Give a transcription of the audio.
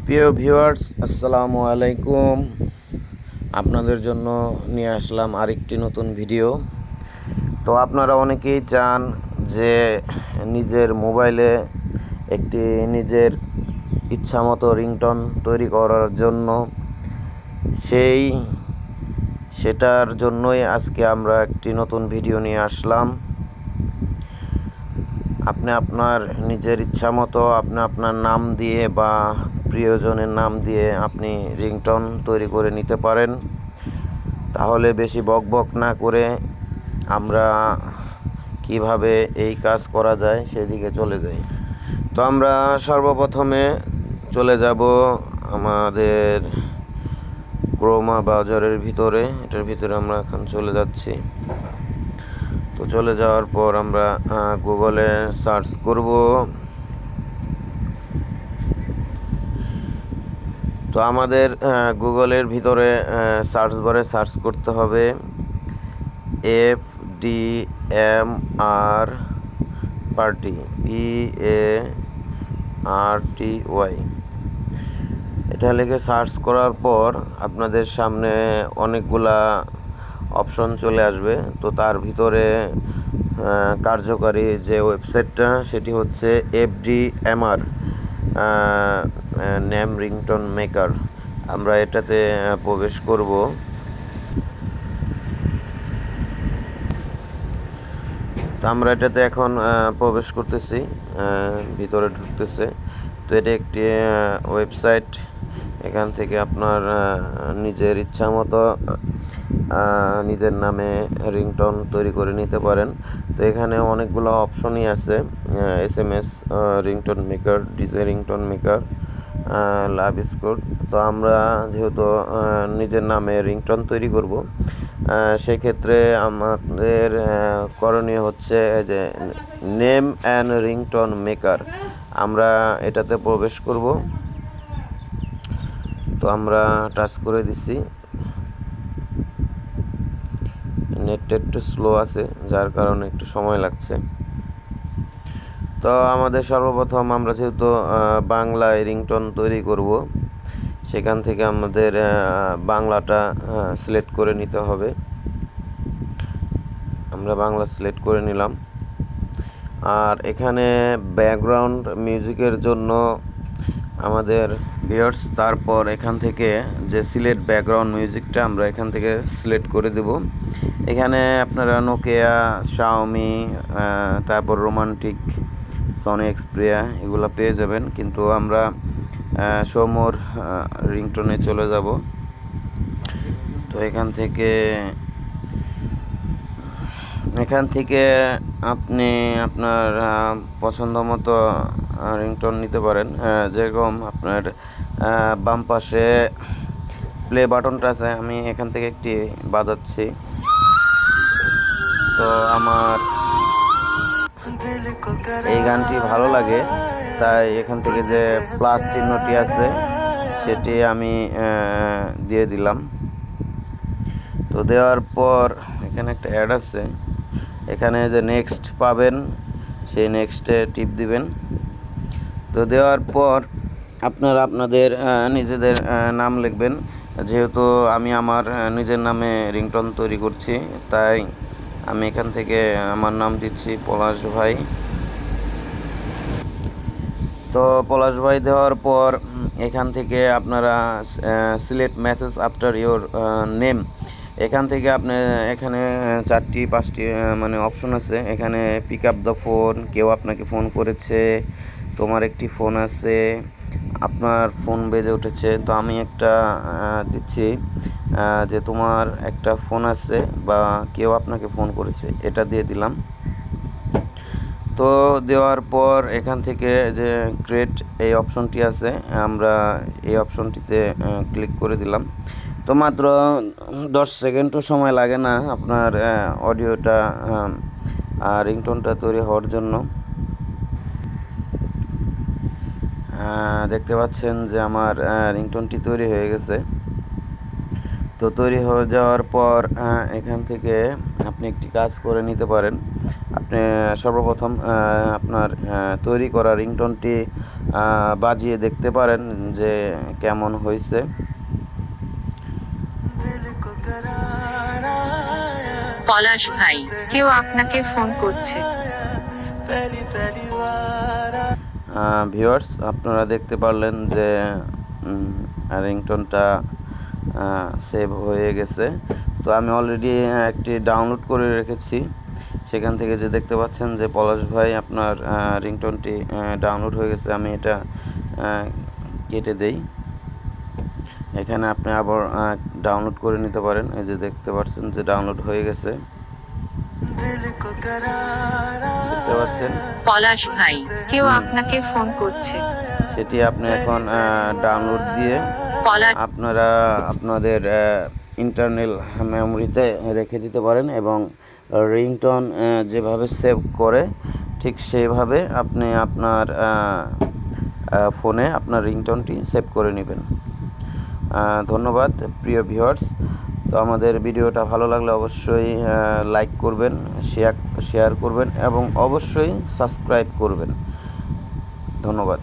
প্রিয় ভিউয়ার্স, আসসালামু আলাইকুম। আপনাদের জন্য নিয়ে আসলাম আরেকটি নতুন ভিডিও। তো আপনারা অনেকেই চান যে নিজের মোবাইলে একটি নিজের ইচ্ছামতো রিংটোন তৈরি করার জন্য। সেটার জন্যই আজকে আমরা একটি নতুন ভিডিও নিয়ে আসলাম। আপনি আপনার নিজের ইচ্ছামতো আপনি আপনার নাম দিয়ে বা প্রিয়জনের নাম দিয়ে আপনি রিংটোন তৈরি করে নিতে পারেন। তাহলে বেশি বকবক না করে আমরা কিভাবে এই কাজ করা যায় সেদিকে চলে যাই। তো আমরা সর্বপ্রথমে চলে যাব আমাদের ক্রোমা ব্রাউজারের ভিতরে। এটার ভিতরে আমরা এখন চলে যাচ্ছি। তো চলে যাওয়ার পর আমরা গুগলে সার্চ করব। তো আমাদের গুগলের ভিতরে সার্চ বারে সার্চ করতে হবে FDMR পার্টি, PARTY। এটা লিখে সার্চ করার পর আপনাদের সামনে অনেকগুলা অপশন চলে আসবে। তো তার ভিতরে কার্যকারী যে ওয়েবসাইটটা সেটি হচ্ছে FDMR নেম রিংটোন মেকার। আমরা এটাতে প্রবেশ করব। তো আমরা এটাতে এখন প্রবেশ করতেছি, ভিতরে ঢুকতেছে। তো এটা একটি ওয়েবসাইট। এখান থেকে আপনার নিজের ইচ্ছা মতো নিজের নামে রিংটোন তৈরি করে নিতে পারেন। তো এখানে অনেকগুলো অপশনই আছে, SMS ringtone maker, DJ ringtone maker, love score. তো আমরা যেহেতু নিজের নামে রিংটোন তৈরি করব, সেক্ষেত্রে আমাদের করণীয় হচ্ছে যে নেম অ্যান্ড রিংটোন মেকার। আমরা এটাতে প্রবেশ করব। তো আমরা টাচ করে দিছি। নেটটা একটু স্লো আছে, যার কারণে একটু সময় লাগছে। তো আমাদের সর্বপ্রথম আমরা যেহেতু বাংলায় রিংটোন তৈরি করব, সেখান থেকে আমাদের বাংলাটা সিলেক্ট করে নিতে হবে। আমরা বাংলা সিলেক্ট করে নিলাম। আর এখানে ব্যাকগ্রাউন্ড মিউজিকের জন্য আমাদের ভিউয়ার্স, তারপর এখান থেকে যে সিলেক্ট ব্যাকগ্রাউন্ড মিউজিকটা আমরা এখান থেকে সিলেক্ট করে দেব। এখানে আপনারা নোকিয়া, শাওমি, তারপর রোমান্টিক, সনি এক্সপ্রিয়া এগুলো পেয়ে যাবেন। কিন্তু আমরা সমর রিংটোনে চলে যাব। তো এখান থেকে আপনি আপনার পছন্দ মতো রিংটোন নিতে পারেন। যেরকম আপনার বাম পাশে প্লে বাটনটা আছে, আমি এখান থেকে একটি বাজাচ্ছি। তো আমার এই গানটি ভালো লাগে, তাই এখান থেকে যে প্লাস চিহ্নটি আছে সেটি আমি দিয়ে দিলাম। তো দেওয়ার পর এখানে একটা অ্যাড আছে, এখানে যে নেক্সট পাবেন সেই নেক্সটে টিপ দিবেন। তো দেওয়ার পর আপনারা আপনাদের নিজেদের নাম লিখবেন। যেহেতু আমি আমার নিজের নামে রিংটোন তৈরি করছি, তাই আমি এখান থেকে আমার নাম দিচ্ছি পলাশ ভাই। তো পলাশ ভাই দেওয়ার পর এখান থেকে আপনারা select message after your name. এখান থেকে আপনি এখানে 4-5টি মানে অপশন আছে। এখানে পিক আপ দ্য ফোন, কেউ আপনাকে ফোন করেছে, তোমার একটি ফোন আছে, আপনার ফোন বেজে উঠেছে। তো আমি একটা দিচ্ছি যে তোমার একটা ফোন আছে বা কেউ আপনাকে ফোন করেছে, এটা দিয়ে দিলাম। তো দেওয়ার পর এখান থেকে যে ক্রিয়েট এই অপশনটি আছে, আমরা এই অপশনটিতে ক্লিক করে দিলাম। তো মাত্র 10 সেকেন্ডও সময় লাগে না আপনার অডিওটা রিংটোনটা তৈরি হওয়ার জন্য। দেখতে পাচ্ছেন যে আমার রিংটোনটি তৈরি হয়ে গেছে। তো তৈরি হয়ে যাওয়ার পর এখান থেকে আপনি একটি কাজ করে নিতে পারেন। আপনি সর্বপ্রথম আপনার তৈরি করা রিংটোনটি বাজিয়ে দেখতে পারেন যে কেমন হয়েছে। পলাশ ভাই, কেউ আপনাকে ফোন করছে। ভিউয়ার্স, আপনারা দেখতে পারলেন যে রিংটোনটা সেভ হয়ে গেছে। তো আমি অলরেডি একটি ডাউনলোড করে রেখেছি। সেখান থেকে যে দেখতে পাচ্ছেন যে পলাশ ভাই আপনার রিংটোনটি ডাউনলোড হয়ে গেছে। আমি এটা কেটে দেই। এখানে আপনি আবার ডাউনলোড করে নিতে পারেন। এই যে দেখতে পাচ্ছেন যে ডাউনলোড হয়ে গেছে, দেখতে পাচ্ছেন। পলাশ ভাই, কেউ আপনাকে ফোন করছে। সেটি আপনি এখন ডাউনলোড দিয়ে আপনারা আপনাদের ইন্টারনাল মেমোরিতে রেখে দিতে পারেন এবং রিংটোন যেভাবে সেভ করে ঠিক সেইভাবে আপনি আপনার ফোনে আপনার রিংটোনটি সেভ করে নেবেন। ধন্যবাদ প্রিয় ভিউয়ার্স। তো আমাদের ভিডিওটা ভালো লাগলে অবশ্যই লাইক করবেন, শেয়ার করবেন এবং অবশ্যই সাবস্ক্রাইব করবেন। ধন্যবাদ।